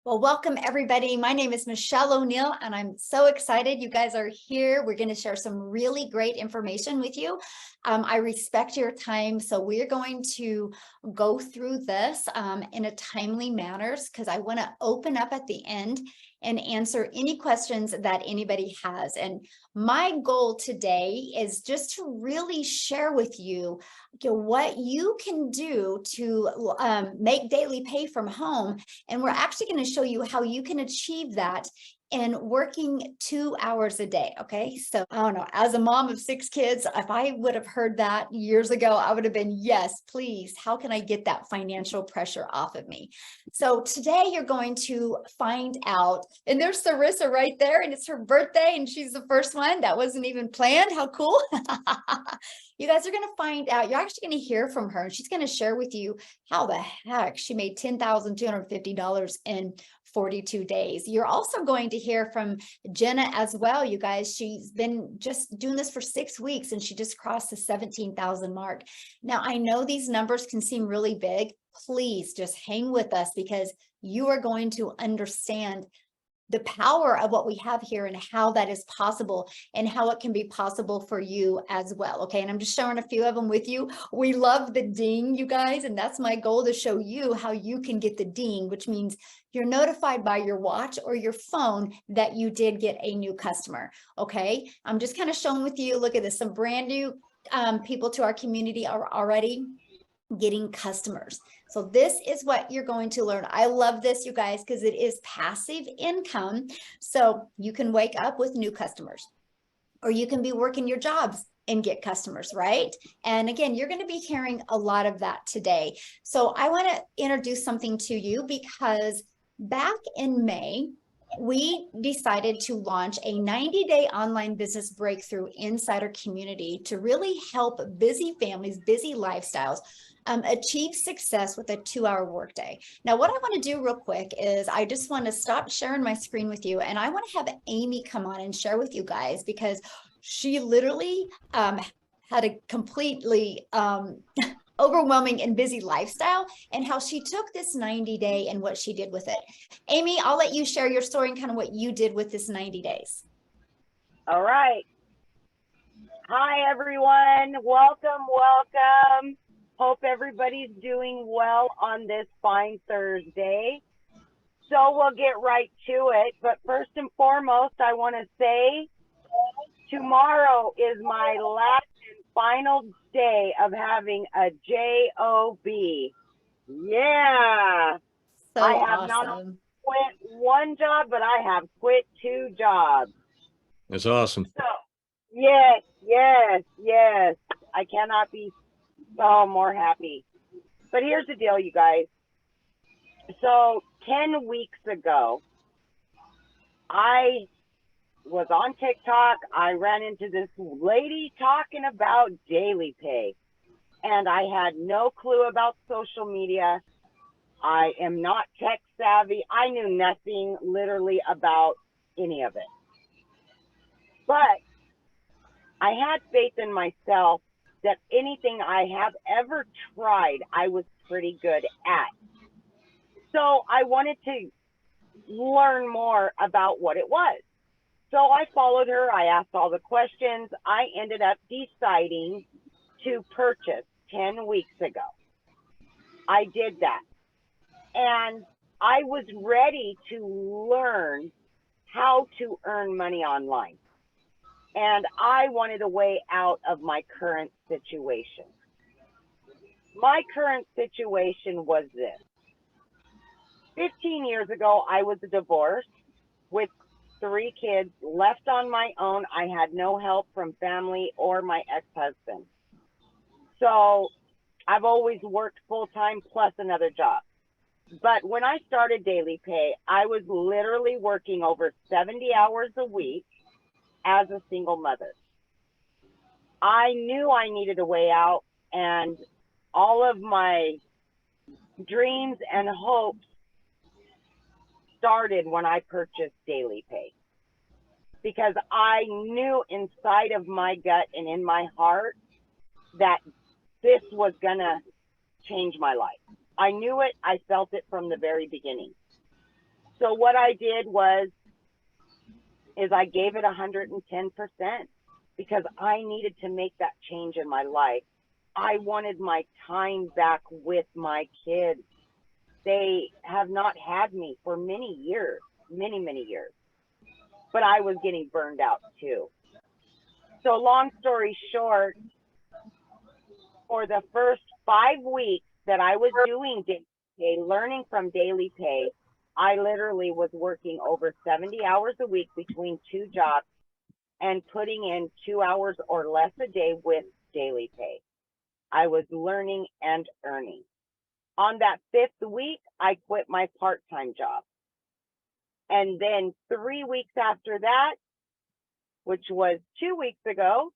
Well, welcome everybody. My name is Michelle O'Neill, and I'm so excited you guys are here. We're going to share some really great information with you. I respect your time, so we're going to go through this in a timely manner because I want to open up at the end and answer any questions that anybody has. And my goal today is just to really share with you what you can do to make daily pay from home. And we're actually going to show you how you can achieve that in working 2 hours a day. Okay. So I don't know, as a mom of 6 kids, if I would have heard that years ago, I would have been, yes, please. How can I get that financial pressure off of me? So today you're going to find out, and there's Sarissa right there, and it's her birthday, and she's the first one. That wasn't even planned. How cool. You guys are going to find out, you're actually going to hear from her, and she's going to share with you how the heck she made $10,250 in 42 days. You're also going to hear from Jenna as well, you guys. She's been just doing this for 6 weeks, and she just crossed the 17,000 mark. Now, I know these numbers can seem really big. Please just hang with us because you are going to understand the power of what we have here and how that is possible and how it can be possible for you as well. Okay. And I'm just showing a few of them with you. We love the ding, you guys. And that's my goal, to show you how you can get the ding, which means you're notified by your watch or your phone that you did get a new customer. Okay. I'm just kind of showing with you, look at this, some brand new people to our community are already getting customers. So this is what you're going to learn. I love this, you guys, because it is passive income. So you can wake up with new customers, or you can be working your jobs and get customers, right? And again, you're going to be hearing a lot of that today. So I want to introduce something to you because back in May, we decided to launch a 90-day online business breakthrough inside our community to really help busy families, busy lifestyles, achieve success with a 2-hour workday. Now, what I want to do real quick is I just want to stop sharing my screen with you, and I want to have Amy come on and share with you guys, because she literally had a completely overwhelming and busy lifestyle, and how she took this 90-day and what she did with it. Amy, I'll let you share your story and kind of what you did with this 90 days. All right. Hi, everyone. Welcome. Hope everybody's doing well on this fine Thursday. So we'll get right to it. But first and foremost, I want to say tomorrow is my last and final day of having a job. Yeah. So I have awesome. not quit one job, but I have quit 2 jobs. That's awesome. So, yes. I cannot be more happy. But here's the deal, you guys. So 10 weeks ago, I was on TikTok. I ran into this lady talking about daily pay, and I had no clue about social media. I am not tech savvy. I knew nothing literally about any of it. But I had faith in myself that anything I have ever tried, I was pretty good at. So I wanted to learn more about what it was. So I followed her. I asked all the questions. I ended up deciding to purchase 10 weeks ago. I did that. And I was ready to learn how to earn money online. And I wanted a way out of my current situation. My current situation was this. 15 years ago, I was divorced with 3 kids, left on my own. I had no help from family or my ex-husband. So I've always worked full-time plus another job. But when I started Daily Pay, I was literally working over 70 hours a week as a single mother. I knew I needed a way out, and all of my dreams and hopes started when I purchased Daily Pay, because I knew inside of my gut and in my heart that this was gonna change my life. I knew it. I felt it from the very beginning. So what I did is I gave it 110% because I needed to make that change in my life. I wanted my time back with my kids. They have not had me for many years, many years, but I was getting burned out too. So long story short, for the first 5 weeks that I was doing Daily Pay, learning from Daily Pay, I literally was working over 70 hours a week between 2 jobs and putting in 2 hours or less a day with Daily Pay. I was learning and earning. On that 5th week, I quit my part-time job. And then 3 weeks after that, which was 2 weeks ago,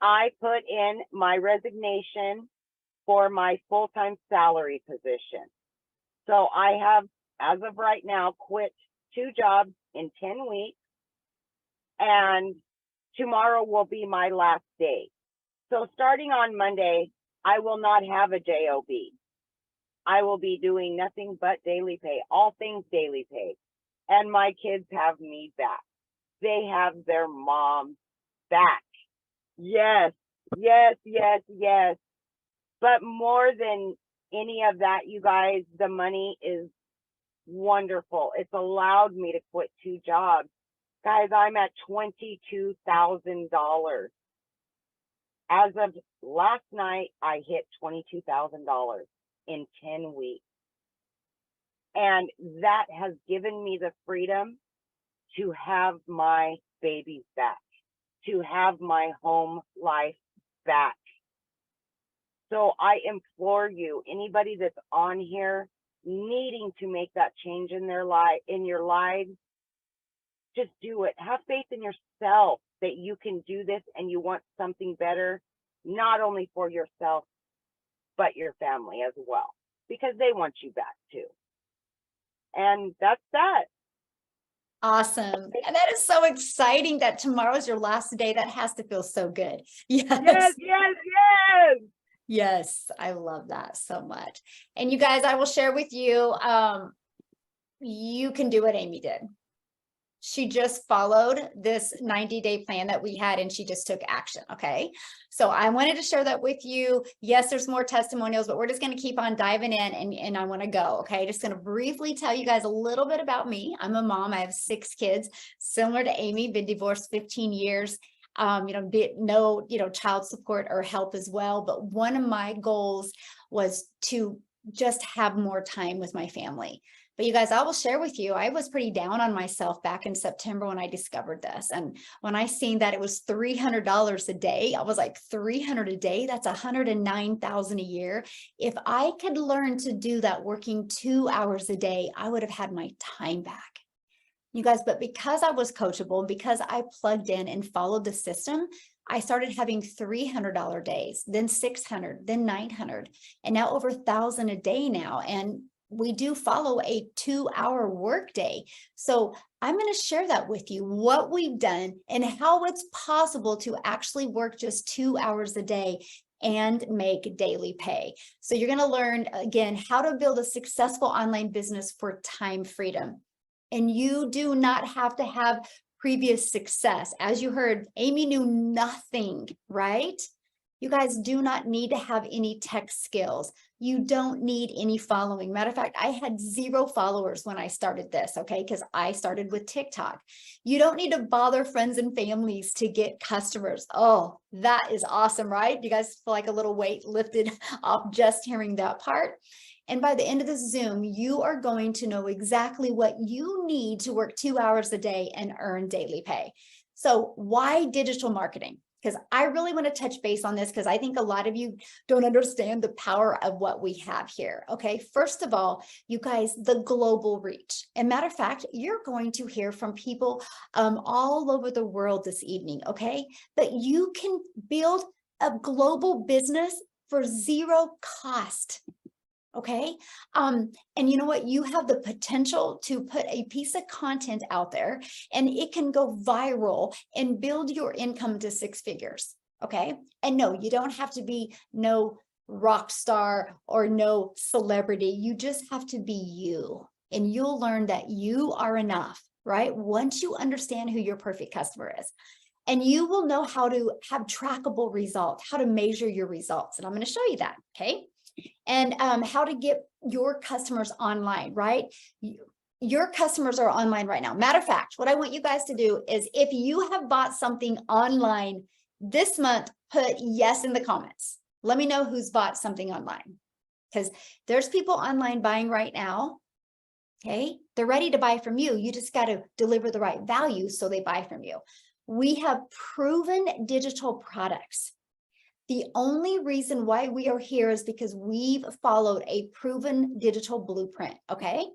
I put in my resignation for my full-time salary position. So I have, as of right now, quit 2 jobs in 10 weeks, and tomorrow will be my last day. So starting on Monday, I will not have a job. I will be doing nothing but Daily Pay, all things Daily Pay. And my kids have me back. They have their mom back. Yes, yes, yes, yes. But more than any of that, you guys, the money is wonderful. It's allowed me to quit 2 jobs. Guys, I'm at $22,000. As of last night, I hit $22,000 in 10 weeks. And that has given me the freedom to have my babies back, to have my home life back. So I implore you, anybody that's on here needing to make that change in their life, in your lives, just do it. Have faith in yourself that you can do this and you want something better, not only for yourself, but your family as well, because they want you back too. And that's that. Awesome. And that is so exciting that tomorrow's your last day. That has to feel so good. Yes. Yes, yes, yes. Yes, I love that so much. And you guys, I will share with you, you can do what Amy did. She just followed this 90-day plan that we had, and she just took action. Okay. So I wanted to share that with you. Yes, there's more testimonials, but we're just going to keep on diving in, and I want to go. Okay. Just going to briefly tell you guys a little bit about me. I'm a mom. I have 6 kids, similar to Amy, been divorced 15 years. No, child support or help as well. But one of my goals was to just have more time with my family. But you guys, I will share with you, I was pretty down on myself back in September when I discovered this. And when I seen that it was $300 a day, I was like, $300 a day, that's $109,000 a year. If I could learn to do that working 2 hours a day, I would have had my time back. You guys, but because I was coachable, because I plugged in and followed the system, I started having $300 days, then $600, then $900, and now over $1,000 a day now. And we do follow a 2-hour workday. So I'm going to share that with you, what we've done and how it's possible to actually work just 2 hours a day and make daily pay. So you're going to learn, again, how to build a successful online business for time freedom. And you do not have to have previous success. As you heard, Amy knew nothing, right? You guys do not need to have any tech skills. You don't need any following. Matter of fact, I had 0 followers when I started this, okay? Because I started with TikTok. You don't need to bother friends and families to get customers. Oh, that is awesome, right? You guys feel like a little weight lifted off just hearing that part. And by the end of this Zoom, you are going to know exactly what you need to work 2 hours a day and earn daily pay. So why digital marketing? Because I really want to touch base on this, because I think a lot of you don't understand the power of what we have here. Okay, first of all, you guys, the global reach. And matter of fact, you're going to hear from people all over the world this evening. Okay, but you can build a global business for 0 cost. Okay. And you know what? You have the potential to put a piece of content out there and it can go viral and build your income to 6 figures. Okay. And no, you don't have to be no rock star or no celebrity. You just have to be you. and you'll learn that you are enough, right? Once you understand who your perfect customer is. And you will know how to have trackable results, how to measure your results. And I'm going to show you that, okay? And how to get your customers online, right? Your customers are online right now. Matter of fact, what I want you guys to do is if you have bought something online this month, put yes in the comments. Let me know who's bought something online, because there's people online buying right now. Okay, they're ready to buy from you. You just got to deliver the right value so they buy from you. We have proven digital products. The only reason why we are here is because we've followed a proven digital blueprint, okay?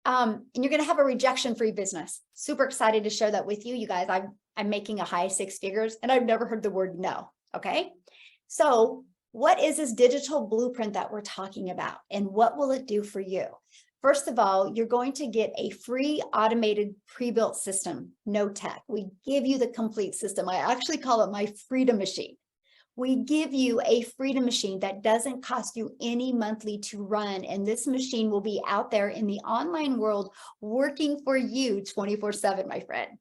And you're going to have a rejection-free business. Super excited to share that with you. You guys, I'm making a high 6 figures and I've never heard the word no, okay? So what is this digital blueprint that we're talking about and what will it do for you? First of all, you're going to get a free automated pre-built system, no tech. We give you the complete system. I actually call it my freedom machine. We give you a freedom machine that doesn't cost you any monthly to run. And this machine will be out there in the online world working for you 24/7, my friend.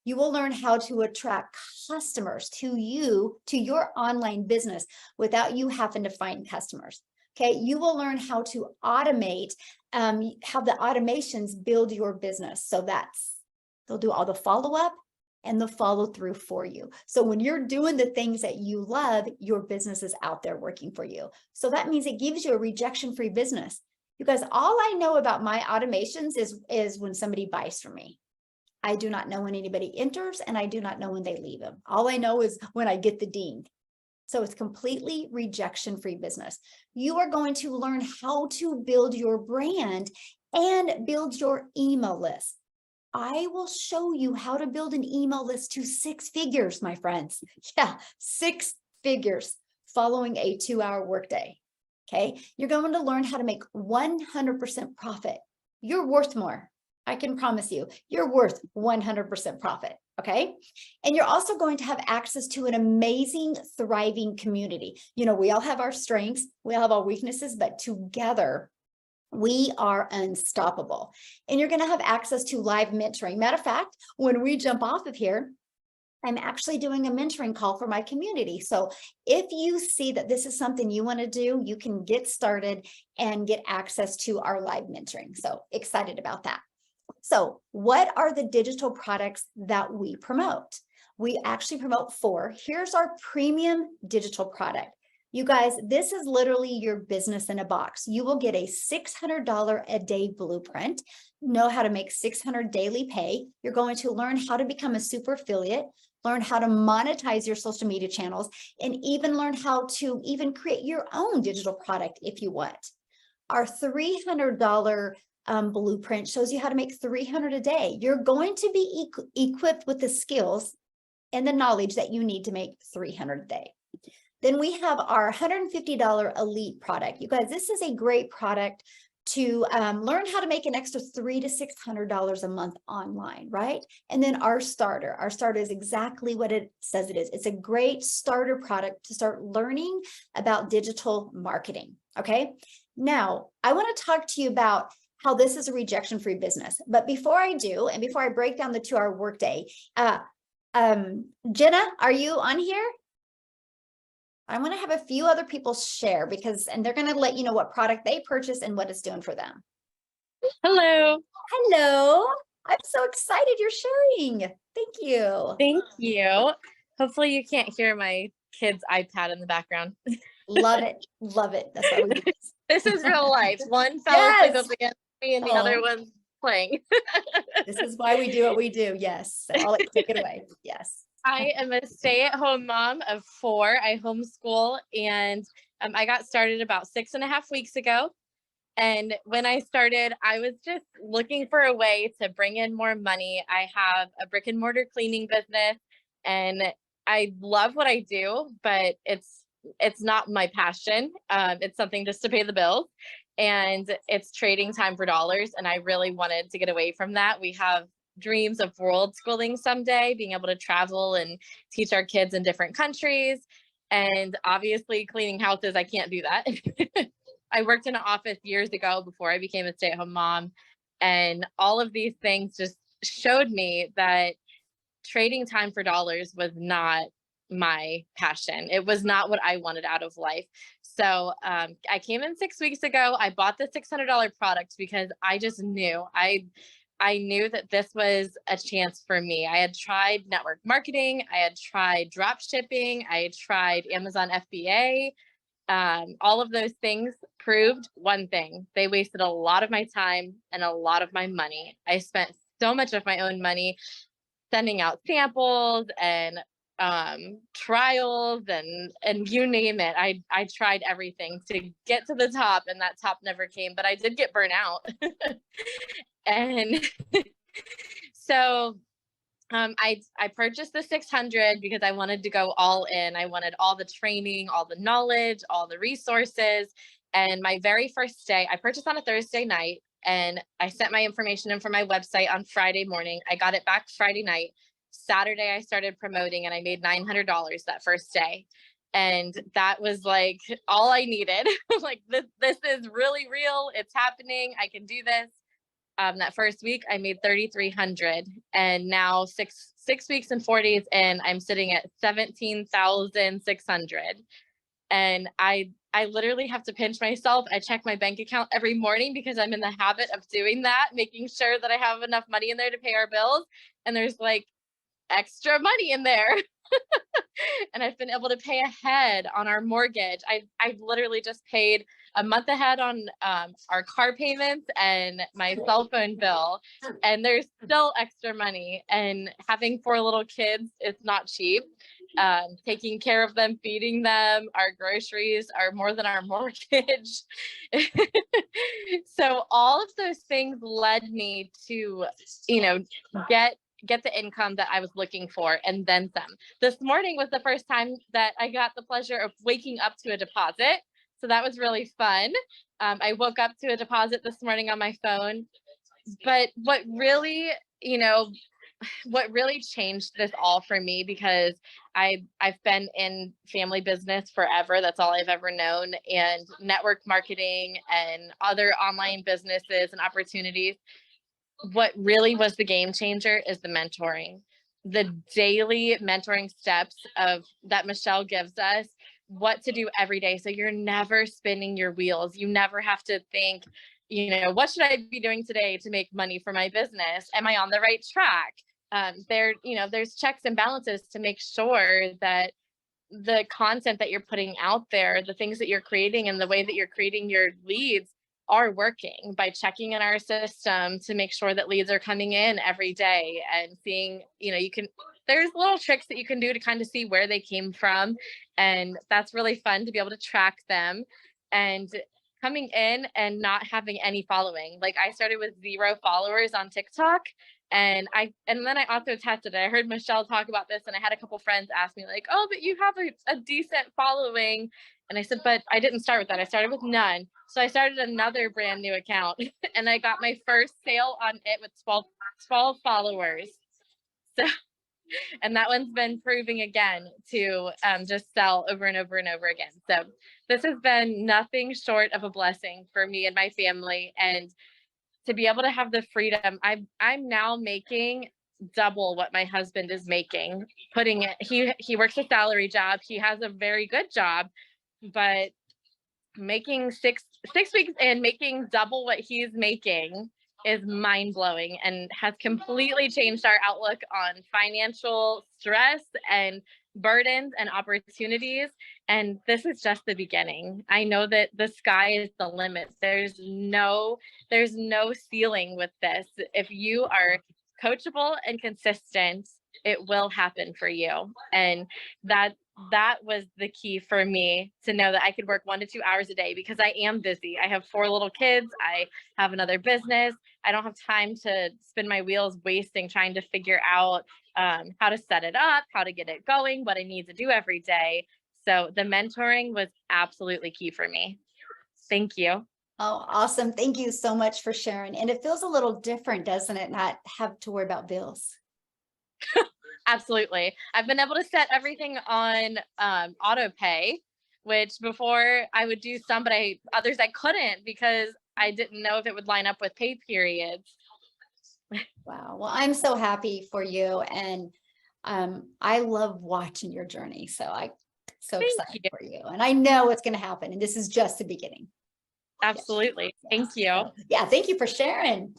You will learn how to attract customers to you, to your online business without you having to find customers. Okay, you will learn how to automate, how the automations build your business. So they'll do all the follow-up and the follow through for you. So when you're doing the things that you love, your business is out there working for you. So that means it gives you a rejection-free business. Because all I know about my automations is when somebody buys from me. I do not know when anybody enters and I do not know when they leave them. All I know is when I get the ding. So it's completely rejection-free business. You are going to learn how to build your brand and build your email list. I will show you how to build an email list to 6 figures, my friends. Yeah, 6 figures following a 2-hour workday. Okay, you're going to learn how to make 100% profit. You're worth more. I can promise you, you're worth 100% profit. Okay. And you're also going to have access to an amazing, thriving community. You know, we all have our strengths, we all have our weaknesses, but together we are unstoppable. And you're going to have access to live mentoring. Matter of fact, when we jump off of here, I'm actually doing a mentoring call for my community. So if you see that this is something you want to do, you can get started and get access to our live mentoring. So excited about that. So what are the digital products that we promote? We actually promote 4. Here's our premium digital product. You guys, this is literally your business in a box. You will get a $600 a day blueprint, know how to make $600 daily pay. You're going to learn how to become a super affiliate, learn how to monetize your social media channels, and even learn how to even create your own digital product if you want. Our $300 blueprint shows you how to make $300 a day. You're going to be equipped with the skills and the knowledge that you need to make $300 a day. Then we have our $150 elite product. You guys, this is a great product to learn how to make an extra $300 to $600 a month online, right? And then our starter is exactly what it says it is. It's a great starter product to start learning about digital marketing, okay? Now, I want to talk to you about how this is a rejection-free business. But before I do, and before I break down the 2-hour workday, Jenna, are you on here? I'm going to have a few other people share and they're going to let you know what product they purchased and what it's doing for them. Hello. Hello. I'm so excited you're sharing. Thank you. Thank you. Hopefully you can't hear my kid's iPad in the background. Love it. Love it. That's why we do this. This is real life. One fell Yes. asleep against me and the other one's playing. This is why we do what we do. Yes. I'll take it away. Yes. I am a stay-at-home mom of 4. I homeschool, and I got started about 6.5 weeks ago. And when I started, I was just looking for a way to bring in more money. I have a brick and mortar cleaning business, and I love what I do, but it's not my passion. It's something just to pay the bills, and it's trading time for dollars. And I really wanted to get away from that. We have dreams of world schooling someday, being able to travel and teach our kids in different countries. And obviously cleaning houses, I can't do that. I worked in an office years ago before I became a stay-at-home mom. And all of these things just showed me that trading time for dollars was not my passion. It was not what I wanted out of life. So I came in 6 weeks ago. I bought the $600 product because I just knew I knew that this was a chance for me. I had tried network marketing. I had tried drop shipping. I had tried Amazon FBA. All of those things proved one thing. They wasted a lot of my time and a lot of my money. I spent so much of my own money sending out samples and trials and you name it. I tried everything to get to the top, and that top never came, but I did get burnt out. And so I purchased the 600 because I wanted to go all in. I wanted all the training, all the knowledge, all the resources. And my very first day, I purchased on a Thursday night, and I sent my information in for my website on Friday morning. I got it back Friday night. Saturday, I started promoting, and I made $900 that first day. And that was like all I needed. Like, this is really real. It's happening. I can do this. That first week I made 3,300, and now six weeks and 4 days in, I'm sitting at 17,600. And I literally have to pinch myself. I check my bank account every morning because I'm in the habit of doing that, making sure that I have enough money in there to pay our bills. And there's like extra money in there. And I've been able to pay ahead on our mortgage. I've literally just paid a month ahead on our car payments and my cell phone bill, and there's still extra money. And having 4 little kids, it's not cheap. Taking care of them, feeding them, our groceries are more than our mortgage. So all of those things led me to, get the income that I was looking for, and then some. This morning was the first time that I got the pleasure of waking up to a deposit. So that was really fun. I woke up to a deposit this morning on my phone. But what really changed this all for me, because I've been in family business forever. That's all I've ever known, and network marketing and other online businesses and opportunities. What really was the game changer is the mentoring, the daily mentoring steps of that Michelle gives us, what to do every day. So you're never spinning your wheels. You never have to think, what should I be doing today to make money for my business? Am I on the right track? There's checks and balances to make sure that the content that you're putting out there, the things that you're creating, and the way that you're creating your leads are working, by checking in our system to make sure that leads are coming in every day, and seeing, there's little tricks that you can do to kind of see where they came from. And that's really fun to be able to track them. And coming in and not having any following. Like, I started with 0 followers on TikTok. And then I also tested it. I heard Michelle talk about this, and I had a couple friends ask me like, "Oh, but you have a decent following." And I said, "But I didn't start with that. I started with none." So I started another brand new account, and I got my first sale on it with 12 followers. So, and that one's been proving again to just sell over and over and over again. So this has been nothing short of a blessing for me and my family. And to be able to have the freedom, I'm now making double what my husband is making. He works a salary job. He has a very good job, but making 6 weeks and making double what he's making is mind-blowing, and has completely changed our outlook on financial stress and burdens and opportunities. And this is just the beginning. I know that the sky is the limit. There's no ceiling with this. If you are coachable and consistent, it will happen for you. And that was the key for me, to know that I could work 1 to 2 hours a day, because I am busy. I have 4 little kids. I have another business. I don't have time to spin my wheels wasting trying to figure out how to set it up, how to get it going, what I need to do every day. So the mentoring was absolutely key for me. Thank you. Oh, awesome. Thank you so much for sharing. And it feels a little different, doesn't it? Not have to worry about bills. Absolutely. I've been able to set everything on auto pay. which before I would do some, but others I couldn't because I didn't know if it would line up with pay periods. Wow. Well, I'm so happy for you. And I love watching your journey. So I'm so Thank excited you. for you. And I know what's going to happen. And this is just the beginning. Absolutely. Thank you. So, yeah. Thank you for sharing.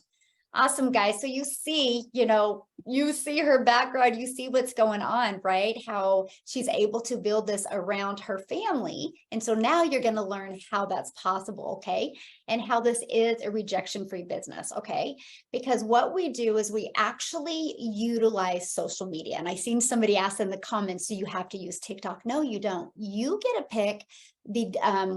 Awesome, guys. So you see, you see her background, you see what's going on, right? How she's able to build this around her family. And so now you're going to learn how that's possible, okay? And how this is a rejection-free business, okay? Because what we do is we actually utilize social media. And I seen somebody ask in the comments, do you have to use TikTok? No, you don't. You get to pick the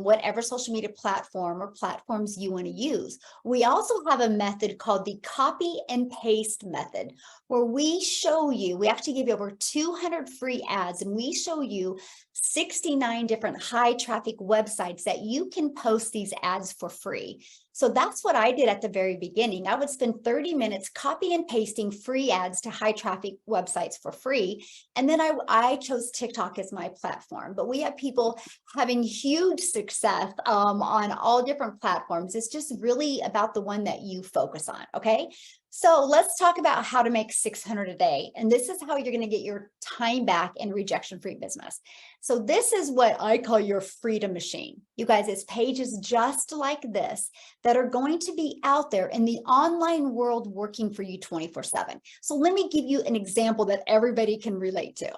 whatever social media platform or platforms you want to use. We also have a method called the copy and paste method, where we show you, we actually give you over 200 free ads, and we show you 69 different high traffic websites that you can post these ads for free. So that's what I did at the very beginning. I would spend 30 minutes copy and pasting free ads to high traffic websites for free. And then I chose TikTok as my platform, but we have people having huge success on all different platforms. It's just really about the one that you focus on. Okay. So let's talk about how to make 600 a day. And this is how you're going to get your time back in rejection-free business. So this is what I call your freedom machine. You guys, it's pages just like this that are going to be out there in the online world working for you 24/7. So let me give you an example that everybody can relate to.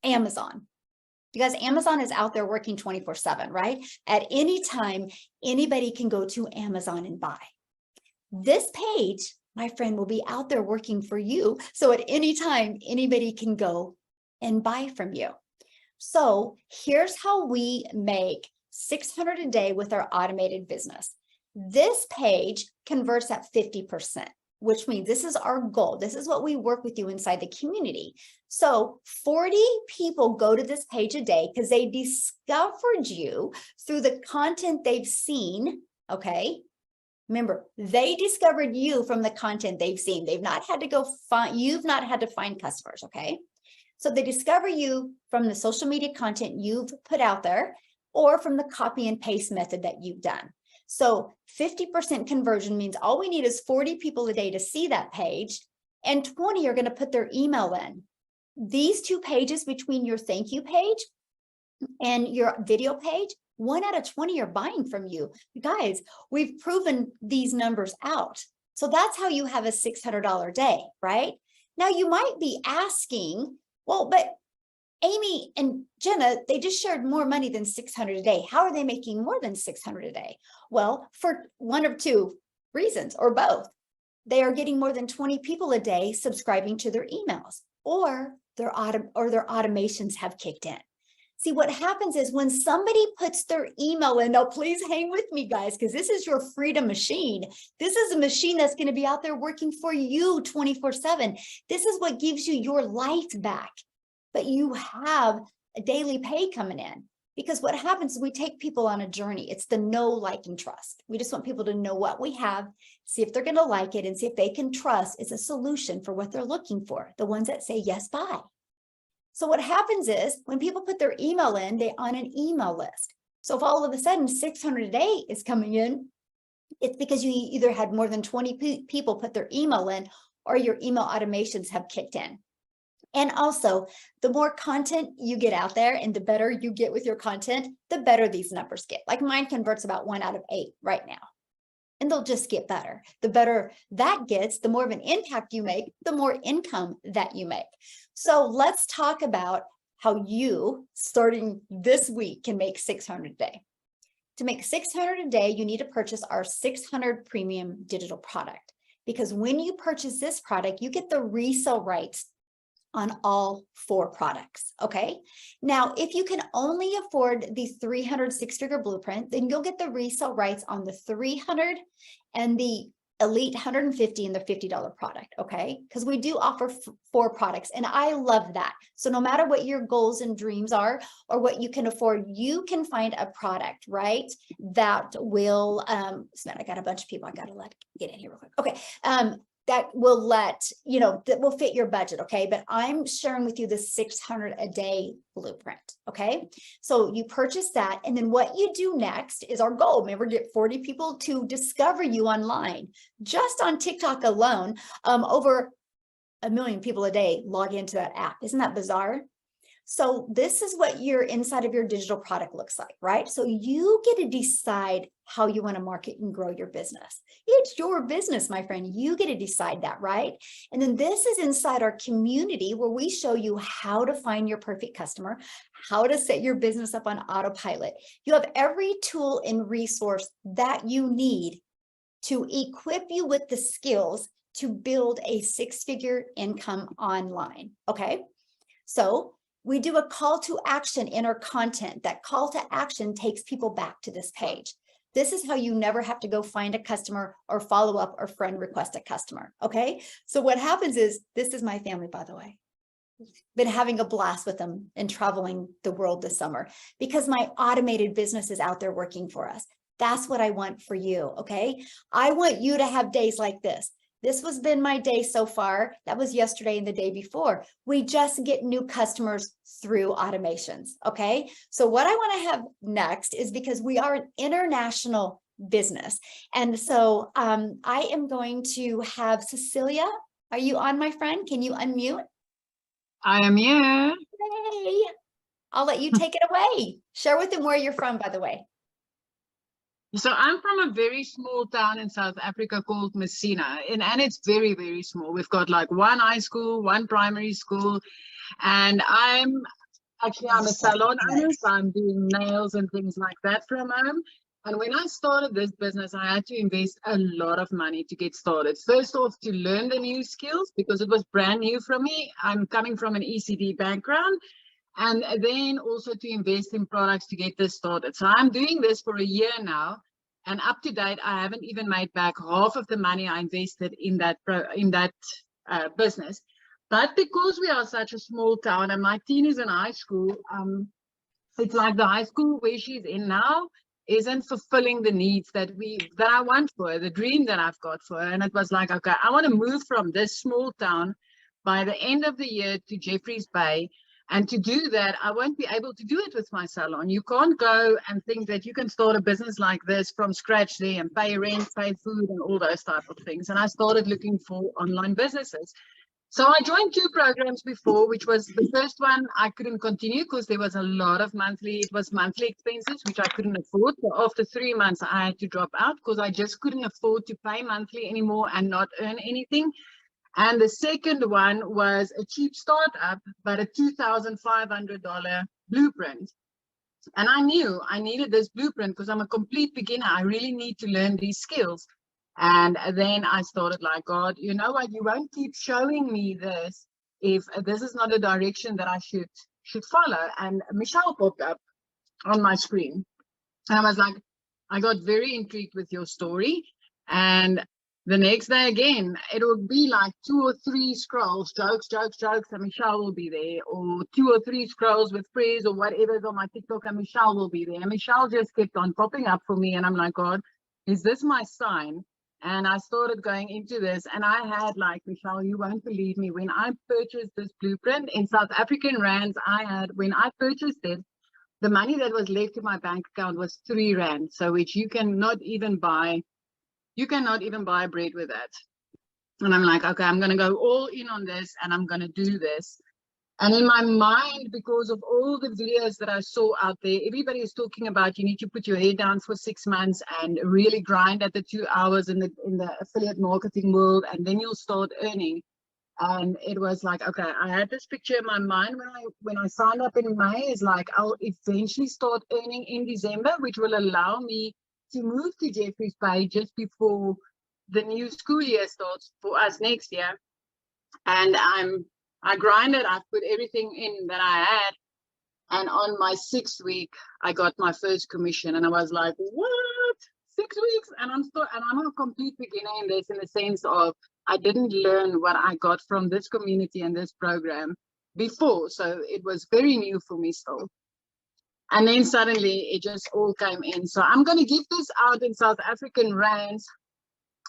Amazon. You guys, Amazon is out there working 24/7, right? At any time, anybody can go to Amazon and buy. This page, my friend, will be out there working for you. So at any time, anybody can go and buy from you. So here's how we make 600 a day with our automated business. This page converts at 50%, which means this is our goal. This is what we work with you inside the community. So 40 people go to this page a day because they discovered you through the content they've seen, okay? Remember, they discovered you from the content they've seen. They've not had to go find, you've not had to find customers, okay? So they discover you from the social media content you've put out there or from the copy and paste method that you've done. So 50% conversion means all we need is 40 people a day to see that page, and 20 are going to put their email in. These two pages between your thank you page and your video page, 1 out of 20 are buying from you. You guys, we've proven these numbers out. So that's how you have a $600 day, right? Now you might be asking, well, but Amy and Jenna, they just shared more money than 600 a day. How are they making more than 600 a day? Well, for one of two reasons, or both. They are getting more than 20 people a day subscribing to their emails, or their automations have kicked in. See, what happens is when somebody puts their email in, now please hang with me, guys, because this is your freedom machine. This is a machine that's going to be out there working for you 24/7. This is what gives you your life back. But you have a daily pay coming in, because what happens is we take people on a journey. It's the know, like, and trust. We just want people to know what we have, see if they're going to like it, and see if they can trust it's a solution for what they're looking for. The ones that say yes, buy. So what happens is when people put their email in, they're on an email list. So if all of a sudden 600 a day is coming in, it's because you either had more than 20 people put their email in, or your email automations have kicked in. And also, the more content you get out there and the better you get with your content, the better these numbers get. Like mine converts about 1 out of 8 right now. And they'll just get better. The better that gets, the more of an impact you make, the more income that you make. So let's talk about how you, starting this week, can make 600 a day. To make 600 a day, you need to purchase our 600 premium digital product. Because when you purchase this product, you get the resale rights on all 4 products, okay? Now, if you can only afford the 300 6-figure blueprint, then you'll get the resale rights on the 300 and the elite 150 and the $50 product, okay? Because we do offer 4 products, and I love that. So no matter what your goals and dreams are or what you can afford, you can find a product, right? That will, man, I got a bunch of people I got to let get in here real quick. Okay. that will that will fit your budget. Okay. But I'm sharing with you the 600 a day blueprint. Okay. So you purchase that. And then what you do next is our goal. Remember, get 40 people to discover you online. Just on TikTok alone, over 1 million people a day log into that app. Isn't that bizarre? So this is what your inside of your digital product looks like, right? So you get to decide how you want to market and grow your business. It's your business, my friend. You get to decide that, right? And then this is inside our community where we show you how to find your perfect customer, how to set your business up on autopilot. You have every tool and resource that you need to equip you with the skills to build a 6-figure income online, okay? So we do a call to action in our content. That call to action takes people back to this page. This is how you never have to go find a customer or follow up or friend request a customer, okay? So what happens is, this is my family, by the way. Been having a blast with them and traveling the world this summer because my automated business is out there working for us. That's what I want for you, okay? I want you to have days like this. This has been my day so far. That was yesterday and the day before. We just get new customers through automations, okay? So what I want to have next is, because we are an international business. And so I am going to have Cecilia. Are you on, my friend? Can you unmute? I am here. Hey, I'll let you take it away. Share with them where you're from, by the way. So I'm from a very small town in South Africa called Messina, and it's very, very small. We've got like one high school, one primary school, and I'm a salon owner, so I'm doing nails and things like that from home. And when I started this business, I had to invest a lot of money to get started. First off, to learn the new skills, because it was brand new for me. I'm coming from an ECD background. And then also to invest in products to get this started. So I'm doing this for a year now, and up to date, I haven't even made back half of the money I invested in that business. But because we are such a small town, and my teen is in high school, it's like the high school where she's in now isn't fulfilling the needs that I want for her, the dream that I've got for her. And it was like, okay, I want to move from this small town by the end of the year to Jeffreys Bay. And to do that, I won't be able to do it with my salon. You can't go and think that you can start a business like this from scratch there and pay rent, pay food, and all those type of things. And I started looking for online businesses. So I joined 2 programs before, which was the first one I couldn't continue because there was a lot of monthly expenses, which I couldn't afford. So after 3 months, I had to drop out because I just couldn't afford to pay monthly anymore and not earn anything. And the second one was a cheap startup, but a $2,500 blueprint. And I knew I needed this blueprint because I'm a complete beginner. I really need to learn these skills. And then I started like, God, you know what? You won't keep showing me this if this is not a direction that I should follow. And Michelle popped up on my screen. And I was like, I got very intrigued with your story. And the next day again, it will be like 2 or 3 scrolls, jokes, and Michelle will be there, or 2 or 3 scrolls with praise or whatever's on my TikTok, and Michelle will be there. And Michelle just kept on popping up for me, and I'm like, God, is this my sign? And I started going into this, and I had, like, Michelle, you won't believe me, when I purchased this blueprint in South African rands, when I purchased it, the money that was left in my bank account was 3 rand, so which you cannot even buy bread with that. And I'm like, okay, I'm going to go all in on this, and I'm going to do this. And in my mind, because of all the videos that I saw out there, everybody is talking about you need to put your head down for 6 months and really grind at the 2 hours in the affiliate marketing world, and then you'll start earning. And it was like, okay, I had this picture in my mind when I signed up in May, is like, I'll eventually start earning in December, which will allow me to move to Jeffreys Bay just before the new school year starts for us next year. And I grinded, I put everything in that I had, and on my 6th week I got my first commission, and I was like, what, 6 weeks? And I'm a complete beginner in this, in the sense of I didn't learn what I got from this community and this program before, so it was very new for me still. And then suddenly it just all came in. So I'm going to give this out in South African rands.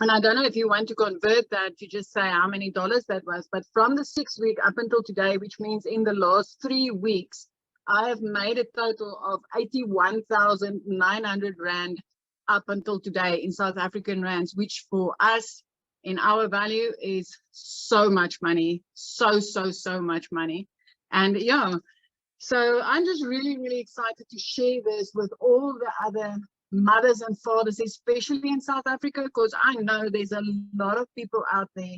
And I don't know if you want to convert that to just say how many dollars that was, but from the 6th week up until today, which means in the last 3 weeks, I have made a total of 81,900 Rand up until today in South African rands, which for us in our value is so much money, so much money. And yeah, so I'm just really, really excited to share this with all the other mothers and fathers, especially in South Africa, because I know there's a lot of people out there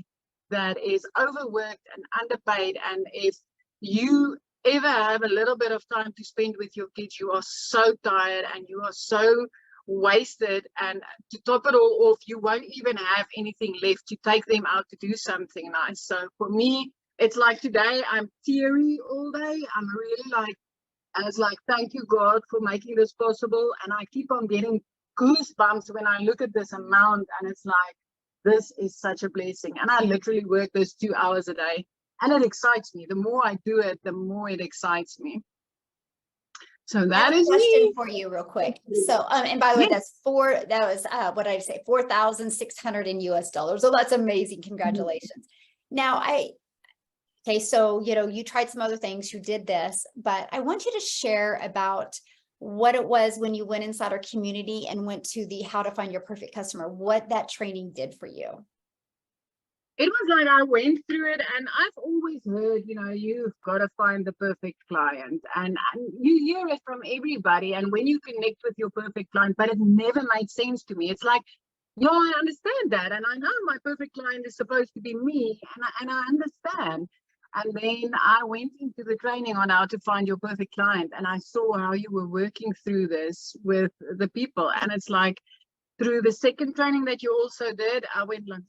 that is overworked and underpaid. And if you ever have a little bit of time to spend with your kids, you are so tired and you are so wasted, and to top it all off, you won't even have anything left to take them out to do something nice. So for me, it's like today I'm teary all day. I'm really like, I was like, thank you God for making this possible. And I keep on getting goosebumps when I look at this amount, and it's like, this is such a blessing. And I literally work those 2 hours a day, and it excites me. The more I do it, the more it excites me. So that is question me. for you real quick. So, and by the way, that's what did I say? 4,600 in US dollars. So that's amazing. Congratulations. Now okay, so, you tried some other things, you did this, but I want you to share about what it was when you went inside our community and went to the How to Find Your Perfect Customer, what that training did for you. It was like I went through it, and I've always heard, you've got to find the perfect client, and you hear it from everybody. And when you connect with your perfect client, but it never made sense to me. It's like, I understand that, and I know my perfect client is supposed to be me, and I understand. And then I went into the training on how to find your perfect client, and I saw how you were working through this with the people. And it's like, through the second training that you also did, I went like,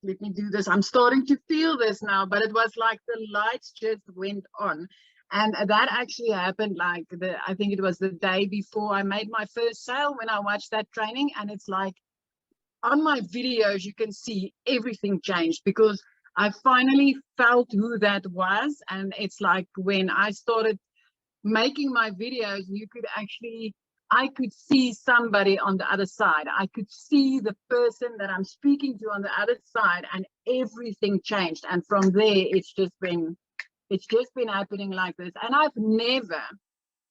let me do this. I'm starting to feel this now, but it was like the lights just went on. And that actually happened like I think it was the day before I made my first sale when I watched that training. And it's like, on my videos, you can see everything changed because I finally felt who that was. And it's like when I started making my videos, I could see somebody on the other side. I could see the person that I'm speaking to on the other side, and everything changed. And from there, it's just been happening like this. And I've never,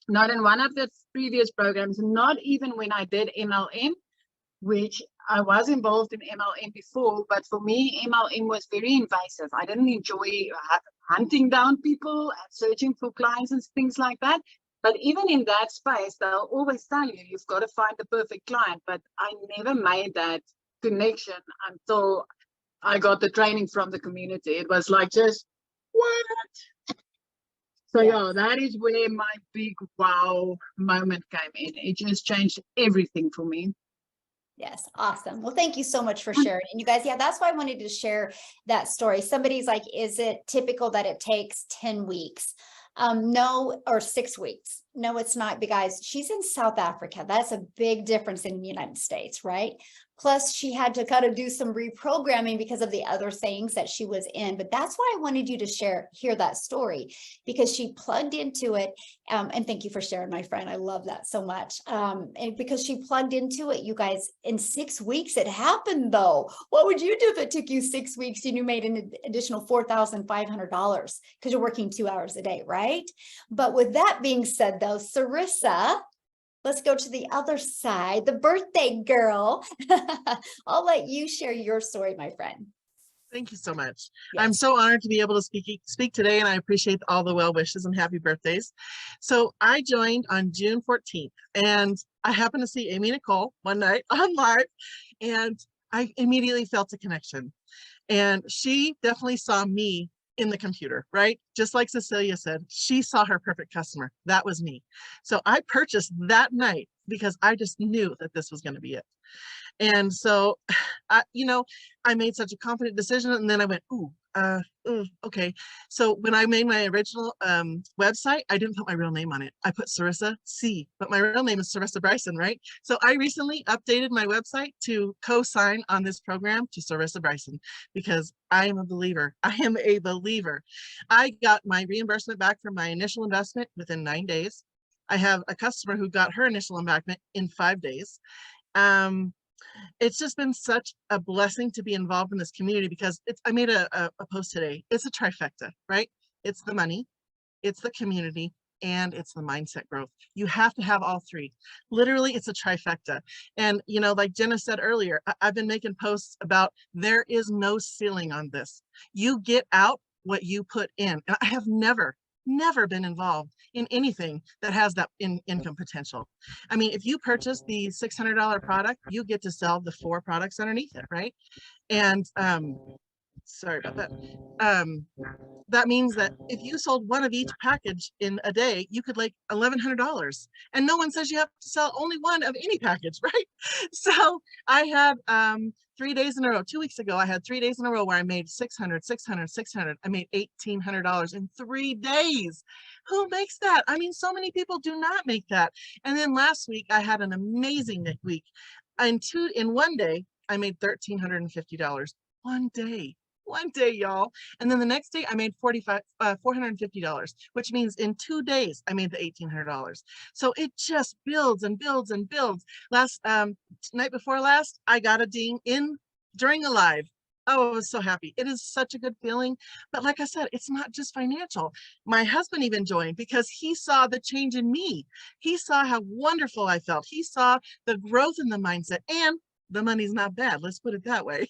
not in one of the previous programs, not even when I did MLM, which I was involved in MLM before, but for me, MLM was very invasive. I didn't enjoy hunting down people and searching for clients and things like that. But even in that space, they'll always tell you, you've got to find the perfect client. But I never made that connection until I got the training from the community. It was like, just what? So yeah, that is where my big wow moment came in. It just changed everything for me. Yes. Awesome. Well, thank you so much for sharing. And you guys, that's why I wanted to share that story. Somebody's like, is it typical that it takes 10 weeks? No, or 6 weeks. No, it's not. But guys, she's in South Africa. That's a big difference in the United States, right? Plus, she had to kind of do some reprogramming because of the other things that she was in. But that's why I wanted you to hear that story, because she plugged into it. And thank you for sharing, my friend. I love that so much. And because she plugged into it, you guys, in 6 weeks, it happened though. What would you do if it took you 6 weeks and you made an additional $4,500 because you're working 2 hours a day, right? But with that being said though, Sarissa, let's go to the other side, the birthday girl. I'll let you share your story, my friend. Thank you so much. Yes. I'm so honored to be able to speak today, and I appreciate all the well wishes and happy birthdays. So I joined on June 14th, and I happened to see Amy Nicole one night on live, and I immediately felt a connection. And she definitely saw me in the computer, right? Just like Cecilia said, she saw her perfect customer. That was me. So I purchased that night because I just knew that this was going to be it. And so, I made such a confident decision, and then I went, okay. So when I made my original website, I didn't put my real name on it. I put Sarissa C, but my real name is Sarissa Bryson, right? So I recently updated my website to co-sign on this program to Sarissa Bryson because I am a believer. I am a believer. I got my reimbursement back from my initial investment within 9 days. I have a customer who got her initial investment in 5 days. It's just been such a blessing to be involved in this community because I made a post today. It's a trifecta, right? It's the money, it's the community, and it's the mindset growth. You have to have all three. Literally, it's a trifecta. And, you know, like Jenna said earlier, I've been making posts about there is no ceiling on this. You get out what you put in. And I have never been involved in anything that has that income potential. I mean, if you purchase the $600 product, you get to sell the 4 products underneath it, right? And sorry about that. That means that if you sold one of each package in a day, you could make $1,100. And no one says you have to sell only one of any package, right? So I had 3 days in a row. 2 weeks ago, I had 3 days in a row where I made 600, 600, 600. I made $1,800 in 3 days. Who makes that? I mean, so many people do not make that. And then last week, I had an amazing week. In 1 day, I made $1,350. 1 day. 1 day, y'all. And then the next day I made $450, which means in 2 days I made the $1,800. So it just builds and builds and builds. Last night before last, I got a ding in during a live. Oh, I was so happy. It is such a good feeling. But like I said, it's not just financial. My husband even joined because he saw the change in me. He saw how wonderful I felt. He saw the growth in the mindset, and the money's not bad. Let's put it that way.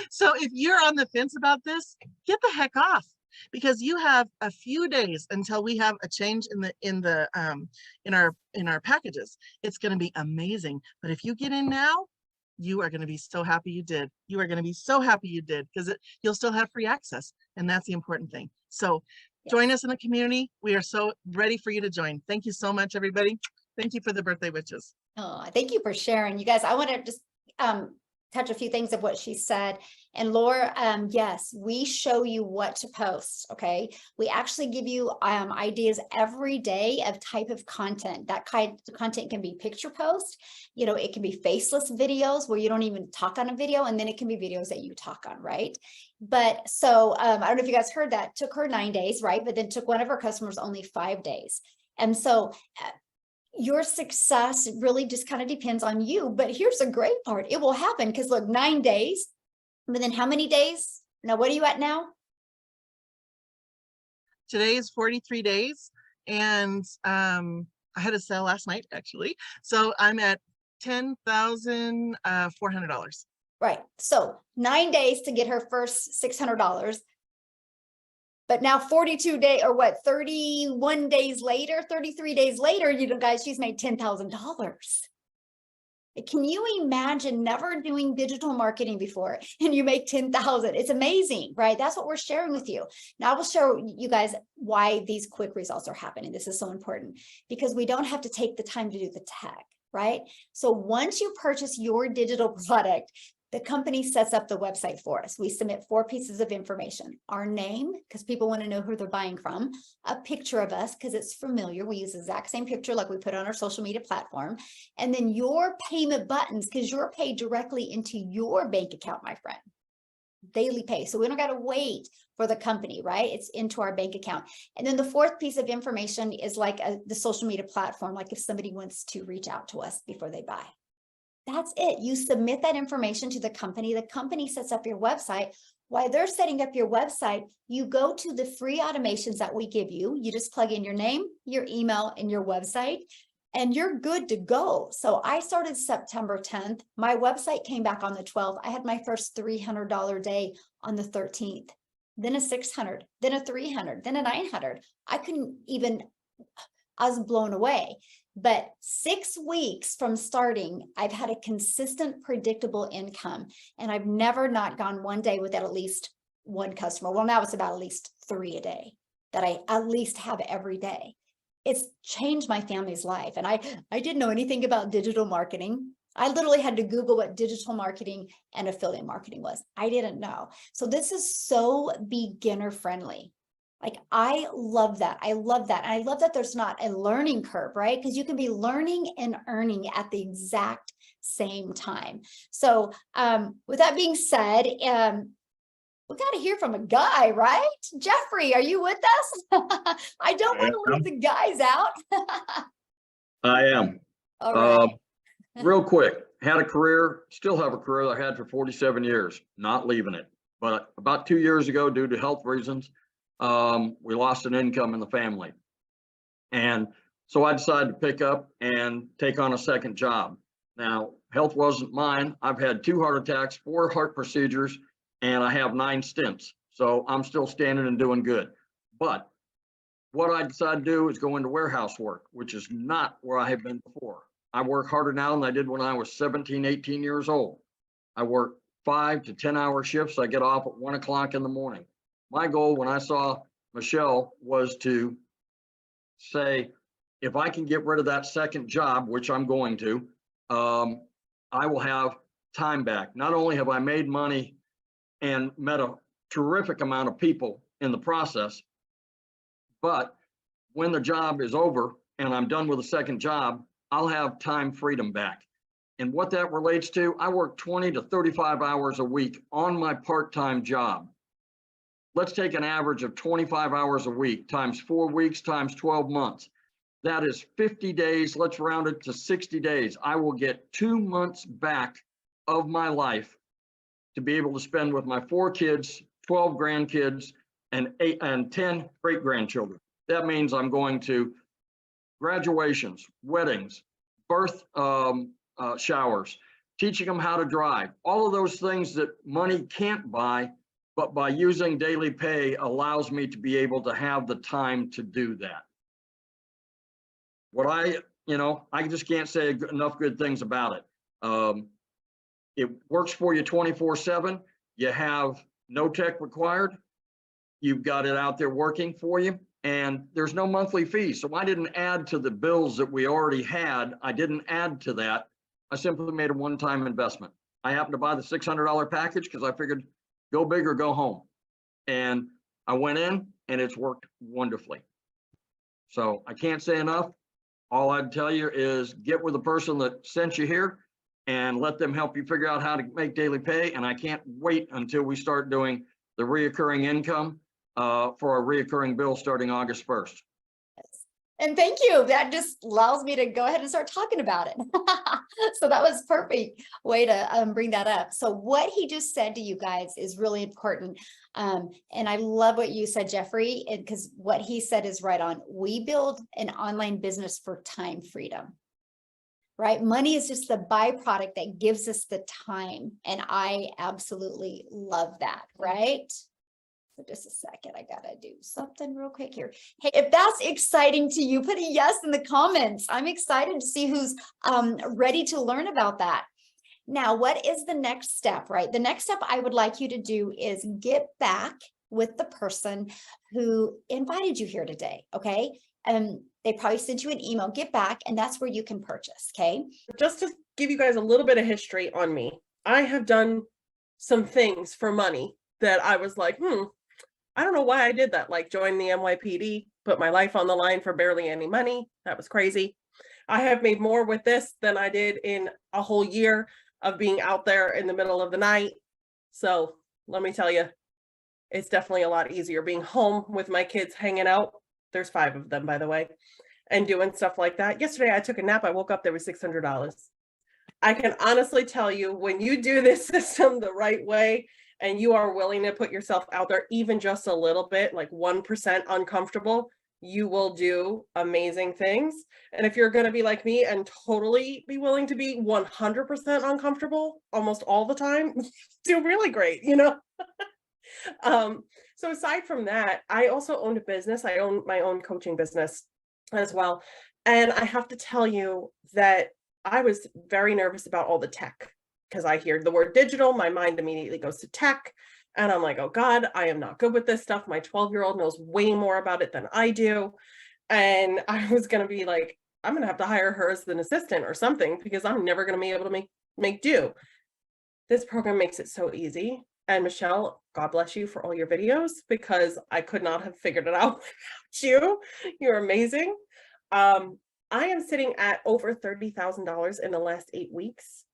So if you're on the fence about this, get the heck off, because you have a few days until we have a change in our packages. It's going to be amazing. But if you get in now, you are going to be so happy you did. You are going to be so happy you did, because you'll still have free access, and that's the important thing. So join us in the community. We are so ready for you to join. Thank you so much, everybody. Thank you for the birthday witches. Oh, thank you for sharing. You guys, I want to just touch a few things of what she said. And Laura, yes, we show you what to post. Okay. We actually give you ideas every day of type of content. That kind of content can be picture post, you know, it can be faceless videos where you don't even talk on a video, and then it can be videos that you talk on, right? But so I don't know if you guys heard that. It took her 9 days, right? But then took one of her customers only 5 days. And so your success really just kind of depends on you. But here's the great part. It will happen because look, 9 days, but then how many days? Now, what are you at now? Today is 43 days. And I had a sale last night, actually. So I'm at $10,400. Right. So 9 days to get her first $600. But now 42 days, or what, 31 days later, 33 days later, you know, guys, she's made $10,000. Can you imagine never doing digital marketing before and you make 10,000? It's amazing, right? That's what we're sharing with you. Now I will show you guys why these quick results are happening. This is so important because we don't have to take the time to do the tech, right? So once you purchase your digital product, the company sets up the website for us. We submit 4 pieces of information: our name, because people want to know who they're buying from, a picture of us, because it's familiar. We use the exact same picture like we put on our social media platform, and then your payment buttons, because you're paid directly into your bank account, my friend. Daily pay. So we don't got to wait for the company, right? It's into our bank account. And then the 4th piece of information is like the social media platform, like if somebody wants to reach out to us before they buy. That's it. You submit that information to the company sets up your website. While they're setting up your website, you go to the free automations that we give you. You just plug in your name, your email, and your website, and you're good to go. So I started September 10th. My website came back on the 12th. I had my first $300 day on the 13th, then a $600, then a $300, then a $900. I was blown away. But 6 weeks from starting, I've had a consistent, predictable income, and I've never not gone one day without at least one customer. Well, now it's about at least 3 a day that I at least have every day. It's changed my family's life. And I didn't know anything about digital marketing. I literally had to Google what digital marketing and affiliate marketing was. I didn't know. So this is so beginner friendly. Like, I love that. I love that. And I love that there's not a learning curve, right? Because you can be learning and earning at the exact same time. So with that being said, we got to hear from a guy, right? Jeffrey, are you with us? I don't want to leave the guys out. I am. All right. Real quick, had a career, still have a career I had for 47 years, not leaving it. But about 2 years ago, due to health reasons, we lost an income in the family. And so I decided to pick up and take on a second job. Now, health wasn't mine. I've had 2 heart attacks, 4 heart procedures, and I have 9 stents. So I'm still standing and doing good. But what I decided to do is go into warehouse work, which is not where I have been before. I work harder now than I did when I was 17, 18 years old. I work 5 to 10 hour shifts. I get off at 1 o'clock in the morning. My goal when I saw Michelle was to say, if I can get rid of that second job, which I'm going to, I will have time back. Not only have I made money and met a terrific amount of people in the process, but when the job is over and I'm done with the second job, I'll have time freedom back. And what that relates to, I work 20 to 35 hours a week on my part-time job. Let's take an average of 25 hours a week times 4 weeks times 12 months. That is 50 days. Let's round it to 60 days. I will get 2 months back of my life to be able to spend with my 4 kids, 12 grandkids, and 10 great grandchildren. That means I'm going to graduations, weddings, birth showers, teaching them how to drive, all of those things that money can't buy, but by using daily pay allows me to be able to have the time to do that. What I just can't say enough good things about it. It works for you 24/7. You have no tech required. You've got it out there working for you, and there's no monthly fee. So I didn't add to the bills that we already had. I didn't add to that. I simply made a one-time investment. I happened to buy the $600 package because I figured go big or go home. And I went in and it's worked wonderfully. So I can't say enough. All I'd tell you is get with the person that sent you here and let them help you figure out how to make daily pay. And I can't wait until we start doing the reoccurring income for a reoccurring bill starting August 1st. And thank you. That just allows me to go ahead and start talking about it. So that was perfect way to bring that up. So what he just said to you guys is really important. And I love what you said, Jeffrey, because what he said is right on. We build an online business for time freedom, right? Money is just the byproduct that gives us the time. And I absolutely love that, right? So just a second, I gotta do something real quick here. Hey, if that's exciting to you, put a yes in the comments. I'm excited to see who's ready to learn about that. Now, what is the next step, right? The next step I would like you to do is get back with the person who invited you here today, okay? They probably sent you an email, get back, and that's where you can purchase, okay? Just to give you guys a little bit of history on me, I have done some things for money that I was like, I don't know why I did that, like join the NYPD, put my life on the line for barely any money. That was crazy. I have made more with this than I did in a whole year of being out there in the middle of the night. So let me tell you, it's definitely a lot easier being home with my kids hanging out. There's 5 of them, by the way, and doing stuff like that. Yesterday, I took a nap. I woke up, there was $600. I can honestly tell you, when you do this system the right way, and you are willing to put yourself out there, even just a little bit, like 1% uncomfortable, you will do amazing things. And if you're going to be like me and totally be willing to be 100% uncomfortable almost all the time, do really great, you know? So aside from that, I also owned a business. I own my own coaching business as well. And I have to tell you that I was very nervous about all the tech. Because I hear the word digital, my mind immediately goes to tech. And I'm like, oh God, I am not good with this stuff. My 12-year-old knows way more about it than I do. And I was going to be like, I'm going to have to hire her as an assistant or something, because I'm never going to be able to make do. This program makes it so easy. And Michelle, God bless you for all your videos, because I could not have figured it out without you. You're amazing. I am sitting at over $30,000 in the last 8 weeks.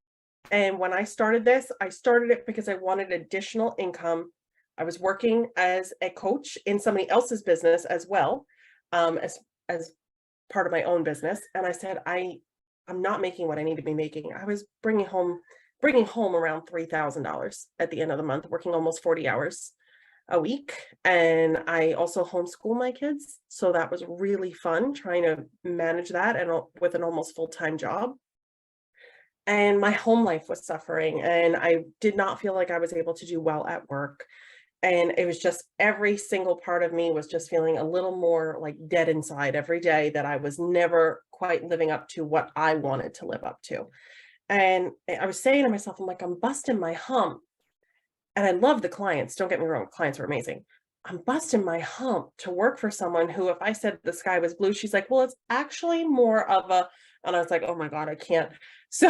And when I started this, I started it because I wanted additional income. I was working as a coach in somebody else's business as well, as part of my own business. And I said, I I'm not making what I need to be making. I was bringing home around $3,000 at the end of the month, working almost 40 hours a week. And I also homeschool my kids. So that was really fun trying to manage that and with an almost full-time job. And my home life was suffering, and I did not feel like I was able to do well at work. And it was just every single part of me was just feeling a little more like dead inside every day, that I was never quite living up to what I wanted to live up to. And I was saying to myself, I'm like, I'm busting my hump. And I love the clients. Don't get me wrong, clients are amazing. I'm busting my hump to work for someone who, if I said the sky was blue, she's like, well, it's actually more of a, and I was like, oh my God, I can't. So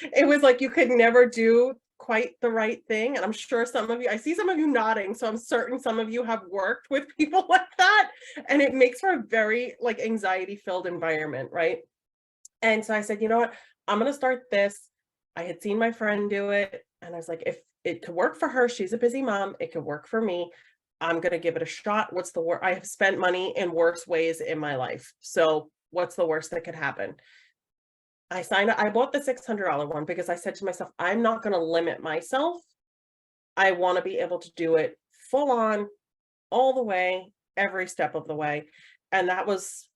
it was like, you could never do quite the right thing. And I'm sure some of you, I see some of you nodding. So I'm certain some of you have worked with people like that. And it makes for a very like anxiety filled environment, right? And so I said, you know what, I'm going to start this. I had seen my friend do it. And I was like, if it could work for her, she's a busy mom, it could work for me. I'm going to give it a shot. What's the worst? I have spent money in worse ways in my life. So what's the worst that could happen? I signed up. I bought the $600 one because I said to myself, I'm not going to limit myself. I want to be able to do it full on, all the way, every step of the way. And that was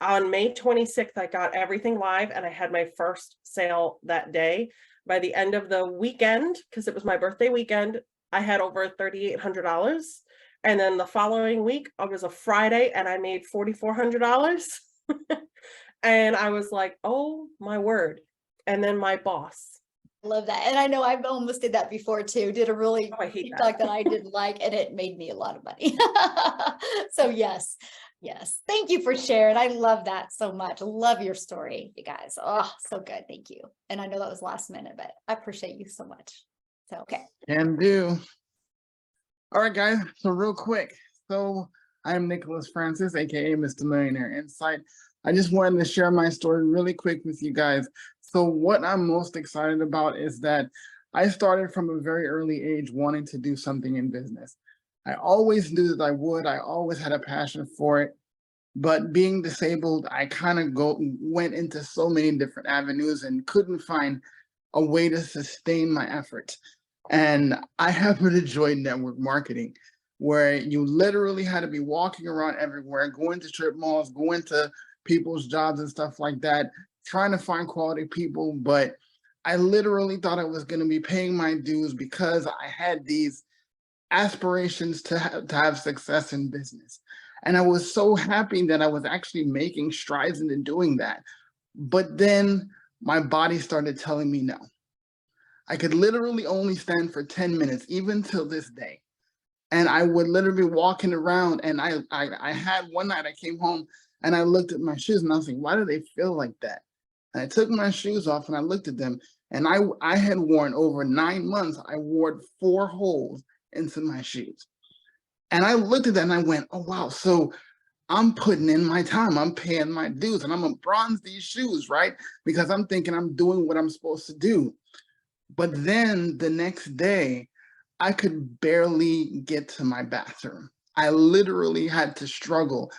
on May 26th. I got everything live and I had my first sale that day. By the end of the weekend, because it was my birthday weekend, I had over $3,800. And then the following week, it was a Friday and I made $4,400. And I was like, oh my word. And then my boss. Love that. And I know I've almost did that before too. Did a really I hate TikTok that I didn't like, and it made me a lot of money. So yes. Yes. Thank you for sharing. I love that so much. Love your story, you guys. Oh, so good. Thank you. And I know that was last minute, but I appreciate you so much. So, okay. Can do. All right, guys. So real quick. So I'm Nicholas Francis, aka Mr. Millionaire Insight. I just wanted to share my story really quick with you guys. So what I'm most excited about is that I started from a very early age wanting to do something in business. I always knew that I would. I always had a passion for it. But being disabled, I kind of went into so many different avenues and couldn't find a way to sustain my efforts. And I happen to join network marketing, where you literally had to be walking around everywhere, going to strip malls, going to people's jobs and stuff like that, trying to find quality people. But I literally thought I was going to be paying my dues because I had these aspirations to have success in business. And I was so happy that I was actually making strides into doing that. But then my body started telling me no. I could literally only stand for 10 minutes, even till this day. And I would literally be walking around, and I had one night I came home and I looked at my shoes and I was like, why do they feel like that? And I took my shoes off and I looked at them, and I had worn over 9 months, I wore 4 holes into my shoes. And I looked at that and I went, oh, wow. So I'm putting in my time, I'm paying my dues, and I'm gonna bronze these shoes, right? Because I'm thinking I'm doing what I'm supposed to do. But then the next day, I could barely get to my bathroom. I literally had to struggle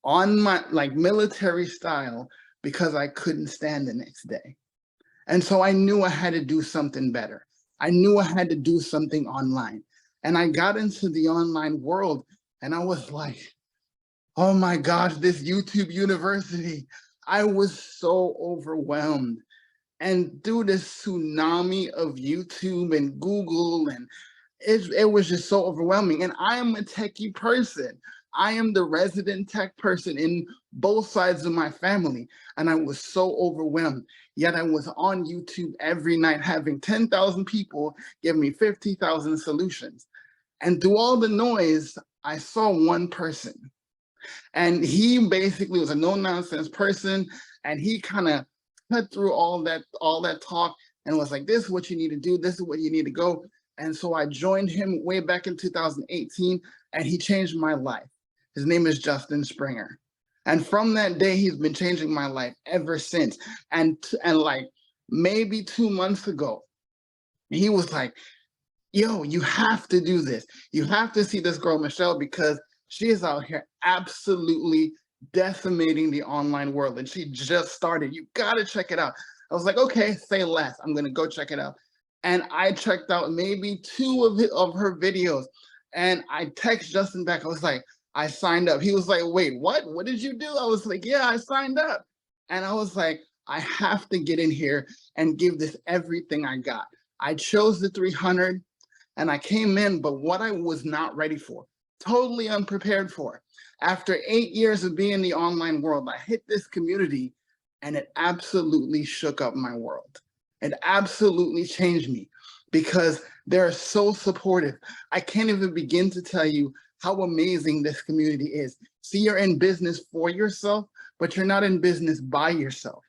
on my military style because I couldn't stand the next day. And so I knew I had to do something better. I knew I had to do something online. And I got into the online world and I was like, oh my gosh, this YouTube University. I was so overwhelmed. And through this tsunami of YouTube and Google, and it was just so overwhelming. And I am a techie person. I am the resident tech person in both sides of my family. And I was so overwhelmed. Yet I was on YouTube every night having 10,000 people give me 50,000 solutions. And through all the noise, I saw one person. And he basically was a no-nonsense person. And he kind of cut through all that talk and was like, this is what you need to do. This is what you need to go. And so I joined him way back in 2018, and he changed my life. His name is Justin Springer. And from that day, he's been changing my life ever since. And like maybe 2 months ago, he was like, yo, you have to do this. You have to see this girl, Michelle, because she is out here absolutely decimating the online world. And she just started. You got to check it out. I was like, okay, say less. I'm going to go check it out. And I checked out maybe 2 of her videos. And I text Justin back. I was like, I signed up. He was like, wait, what? What did you do? I was like, yeah, I signed up. And I was like, I have to get in here and give this everything I got. I chose the 300 and I came in, but what I was not ready for, totally unprepared for. After 8 years of being in the online world, I hit this community and it absolutely shook up my world. It absolutely changed me because they're so supportive. I can't even begin to tell you how amazing this community is. See, you're in business for yourself, but you're not in business by yourself,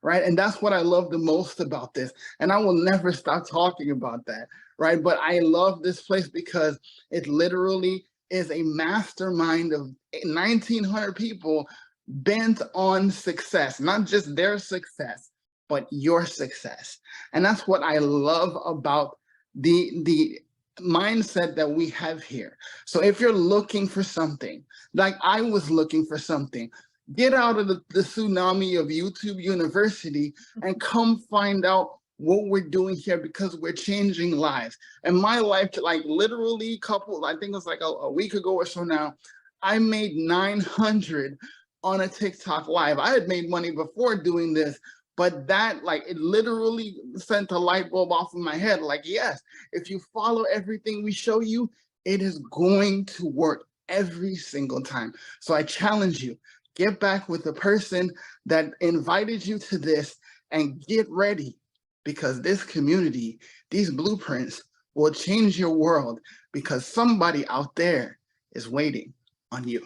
right? And that's what I love the most about this. And I will never stop talking about that, right? But I love this place because it literally is a mastermind of 1,900 people bent on success, not just their success, but your success. And that's what I love about the mindset that we have here. So if you're looking for something, like I was looking for something, get out of the tsunami of YouTube University and come find out what we're doing here because we're changing lives. And my life, like literally I think it was like a week ago or so now, I made 900 on a TikTok live. I had made money before doing this, but that, like, it literally sent a light bulb off of my head. Like, yes, if you follow everything we show you, it is going to work every single time. So I challenge you, get back with the person that invited you to this and get ready, because this community, these blueprints will change your world because somebody out there is waiting on you.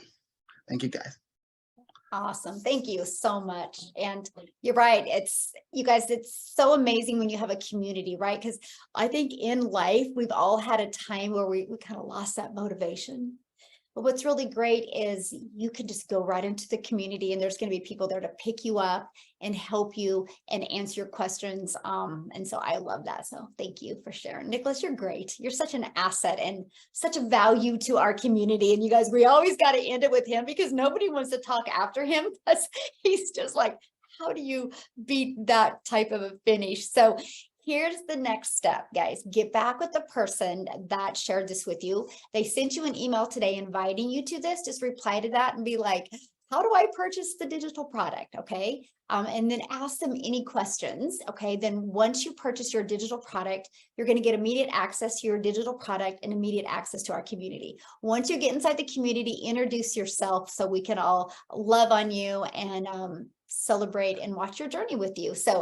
Thank you, guys. Awesome. Thank you so much. And you're right. You guys, it's so amazing when you have a community, right? Because I think in life, we've all had a time where we kind of lost that motivation. But what's really great is you can just go right into the community and there's going to be people there to pick you up and help you and answer your questions. And so I love that. So thank you for sharing. Nicholas, you're great. You're such an asset and such a value to our community. And you guys, we always got to end it with him because nobody wants to talk after him because he's just like, how do you beat that type of a finish? So here's the next step, guys. Get back with the person that shared this with you. They sent you an email today inviting you to this. Just reply to that and be like, how do I purchase the digital product? Okay. And then ask them any questions. Okay. Then once you purchase your digital product, you're going to get immediate access to your digital product and immediate access to our community. Once you get inside the community, introduce yourself so we can all love on you and celebrate and watch your journey with you. So